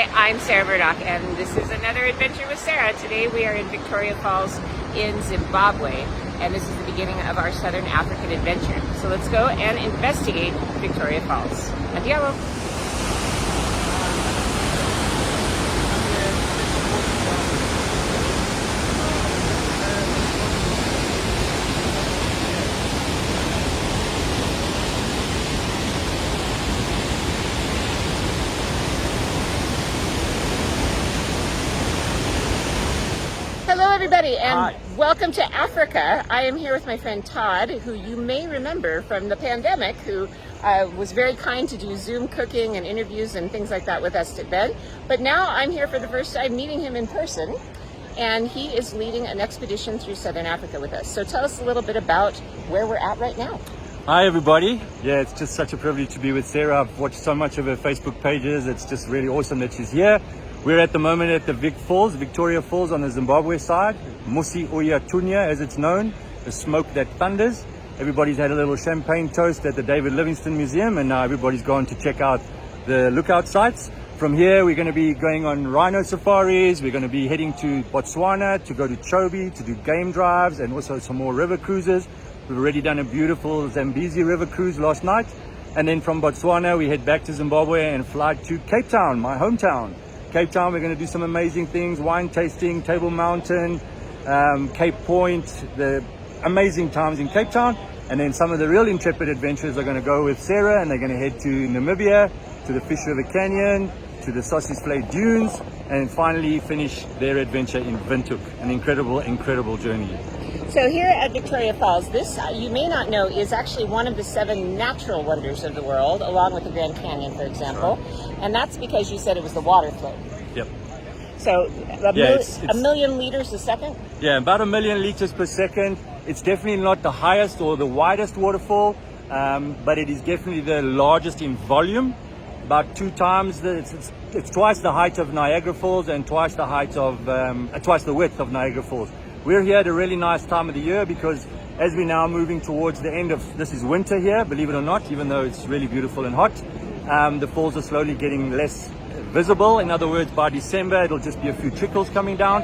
Hi, I'm Sarah Murdoch, and this is another adventure with Sarah. Today we are in Victoria Falls in Zimbabwe, and this is the beginning of our Southern African adventure. So let's go and investigate Victoria Falls. Andiamo! Hello everybody, and Hi. Welcome to Africa. I am here with my friend Todd, who you may remember from the pandemic, who was very kind to do Zoom cooking and interviews and things like that with us then. But now I'm here for the first time meeting him in person, and he is leading an expedition through Southern Africa with us. So tell us a little bit about where we're at right now. Hi everybody. Yeah, it's just such a privilege to be with Sarah. I've watched so much of her Facebook pages. It's just really awesome that she's here. We're at the moment at the Victoria Falls on the Zimbabwe side. Musi Oya Tunya, as it's known, the smoke that thunders. Everybody's had a little champagne toast at the David Livingstone Museum, and now everybody's gone to check out the lookout sites. From here, we're going to be going on rhino safaris. We're going to be heading to Botswana to go to Chobe to do game drives and also some more river cruises. We've already done a beautiful Zambezi river cruise last night. And then from Botswana, we head back to Zimbabwe and fly to Cape Town, my hometown. Cape Town, we're going to do some amazing things, wine tasting, Table Mountain, Cape Point, the amazing times in Cape Town. And then some of the real intrepid adventurers are going to go with Sarah, and they're going to head to Namibia, to the Fish River Canyon, to the Sossusvlei Dunes, and finally finish their adventure in Windhoek. An incredible journey. So here at Victoria Falls, this, you may not know, is actually one of the 7 natural wonders of the world, along with the Grand Canyon, for example. And that's because you said it was the water flow. Yep. So a million liters a second? Yeah, about 1 million liters per second. It's definitely not the highest or the widest waterfall, but it is definitely the largest in volume. About 2 times, it's twice the height of Niagara Falls and twice the width of Niagara Falls. We're here at a really nice time of the year because as we're now moving towards the end of, this is winter here, believe it or not, even though it's really beautiful and hot, the falls are slowly getting less visible. In other words, by December, it'll just be a few trickles coming down.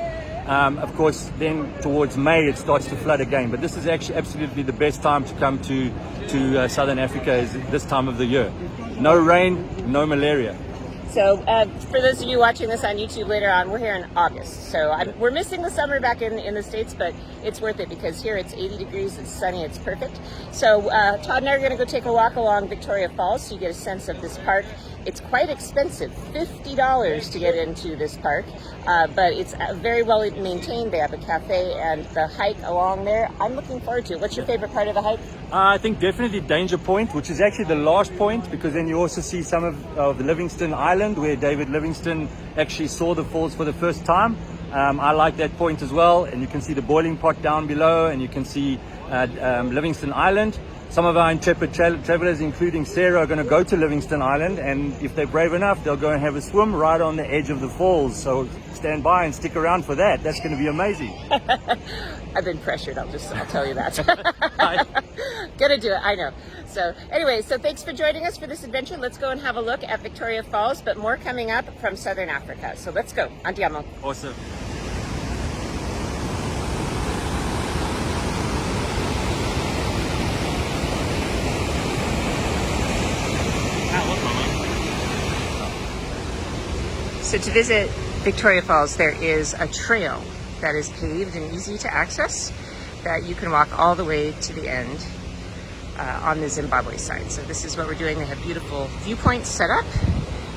Of course, then towards May, it starts to flood again. But this is actually absolutely the best time to come to Southern Africa is this time of the year. No rain, no malaria. So for those of you watching this on YouTube later on, we're here in August. So we're missing the summer back in the States, but it's worth it because here it's 80 degrees, it's sunny, it's perfect. So Todd and I are going to go take a walk along Victoria Falls so you get a sense of this park. It's quite expensive, $50 to get into this park, but it's very well maintained. They have a cafe and the hike along there. I'm looking forward to it. What's your favorite part of the hike? I think definitely Danger Point, which is actually the last point, because then you also see some of the Livingstone Island where David Livingstone actually saw the falls for the first time. I like that point as well, and you can see the boiling pot down below, and you can see Livingstone Island. Some of our intrepid travelers, including Sarah, are going to go to Livingstone Island, and if they're brave enough, they'll go and have a swim right on the edge of the falls. So stand by and stick around for that. That's going to be amazing. I've been pressured, I'll tell you that. Gonna do it, I know. So anyway, so thanks for joining us for this adventure. Let's go and have a look at Victoria Falls, but more coming up from Southern Africa. So let's go. Andiamo. Awesome. So to visit Victoria Falls, there is a trail that is paved and easy to access that you can walk all the way to the end on the Zimbabwe side. So this is what we're doing. They have beautiful viewpoints set up,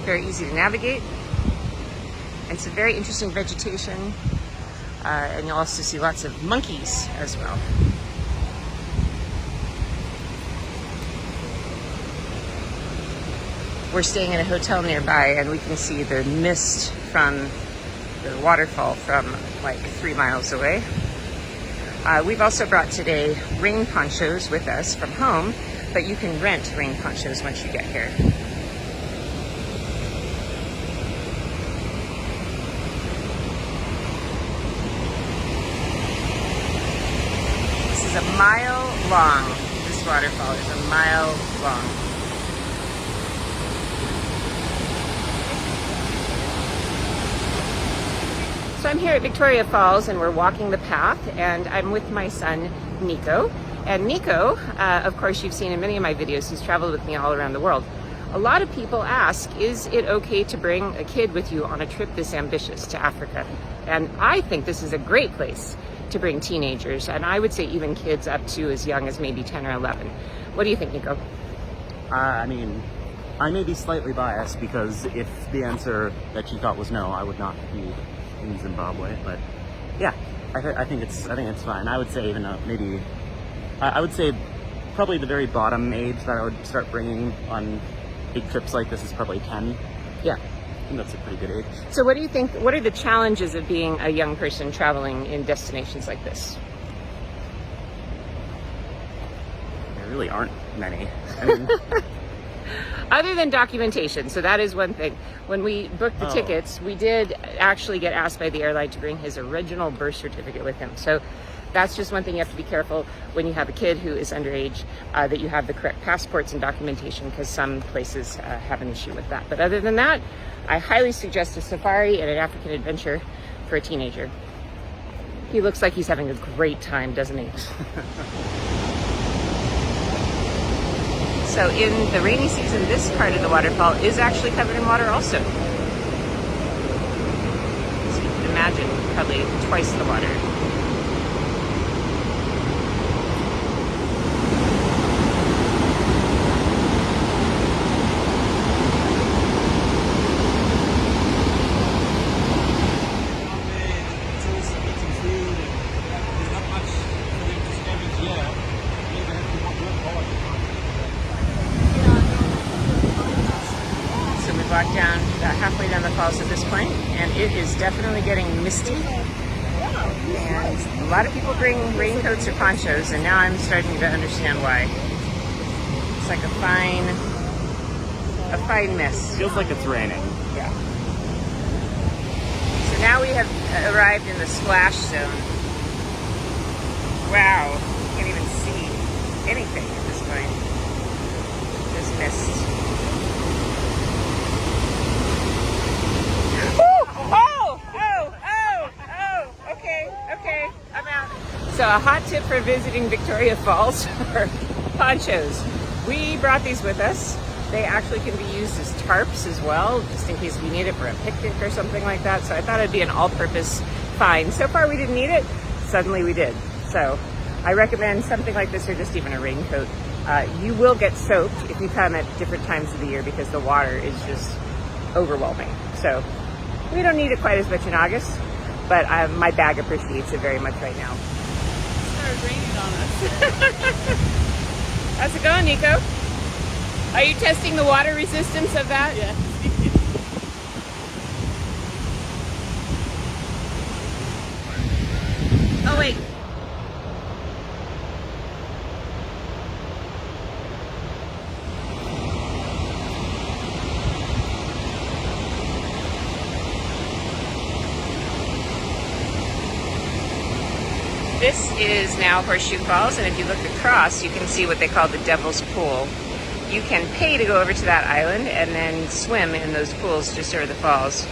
very easy to navigate, and some very interesting vegetation. And you'll also see lots of monkeys as well. We're staying in a hotel nearby, and we can see the mist from the waterfall from like 3 miles away. We've also brought today rain ponchos with us from home, but you can rent rain ponchos once you get here. This is a mile long. This waterfall is a mile long. I'm here at Victoria Falls and we're walking the path, and I'm with my son Nico. And Nico, of course you've seen in many of my videos, he's traveled with me all around the world. A lot of people ask, is it okay to bring a kid with you on a trip this ambitious to Africa? And I think this is a great place to bring teenagers, and I would say even kids up to as young as maybe 10 or 11. What do you think, Nico? I mean, I may be slightly biased because if the answer that you thought was no, I would not be in Zimbabwe. But yeah, I think it's fine. I would say even maybe I would say probably the very bottom age that I would start bringing on big trips like this is probably 10. Yeah. I think that's a pretty good age. So what do you think, what are the challenges of being a young person traveling in destinations like this? There really aren't many. I mean, Other than documentation, so that is one thing. When we booked the tickets, we did actually get asked by the airline to bring his original birth certificate with him. So that's just one thing you have to be careful when you have a kid who is underage, that you have the correct passports and documentation, because some places have an issue with that. But other than that, I highly suggest a safari and an African adventure for a teenager. He looks like he's having a great time, doesn't he? So in the rainy season, this part of the waterfall is actually covered in water also. So you can imagine probably twice the water. Walked down about halfway down the falls at this point, and it is definitely getting misty. And a lot of people bring raincoats or ponchos, and now I'm starting to understand why. It's like a fine mist. feels like it's raining. Yeah. So now we have arrived in the splash zone. Wow, you can't even see anything at this point. There's mist. Okay, I'm out. So a hot tip for visiting Victoria Falls are ponchos. We brought these with us. They actually can be used as tarps as well, just in case we need it for a picnic or something like that. So I thought it'd be an all-purpose find. So far we didn't need it, suddenly we did. So I recommend something like this, or just even a raincoat. You will get soaked if you come at different times of the year because the water is just overwhelming. So we don't need it quite as much in August, but my bag appreciates it very much right now. It started raining on us. How's it going, Nico? Are you testing the water resistance of that? Yeah. Oh, wait. This is now Horseshoe Falls, and if you look across, you can see what they call the Devil's Pool. You can pay to go over to that island and then swim in those pools just over the falls.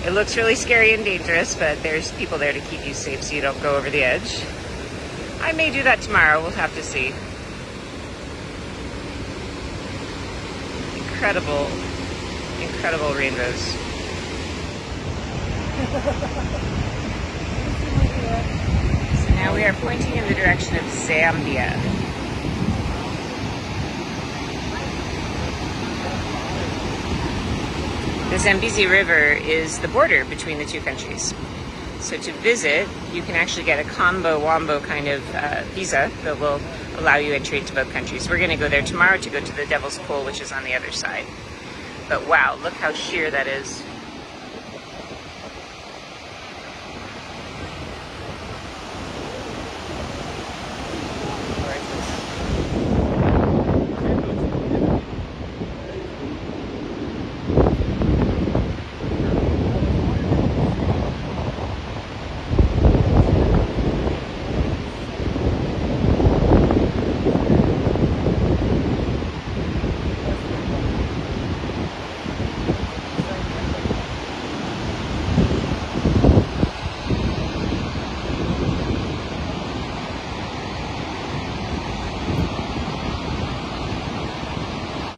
It looks really scary and dangerous, but there's people there to keep you safe so you don't go over the edge. I may do that tomorrow, we'll have to see. Incredible, incredible rainbows. Now we are pointing in the direction of Zambia. The Zambezi River is the border between the two countries. So to visit, you can actually get a combo-wombo kind of visa that will allow you entry into both countries. We're going to go there tomorrow to go to the Devil's Pool, which is on the other side. But wow, look how sheer that is.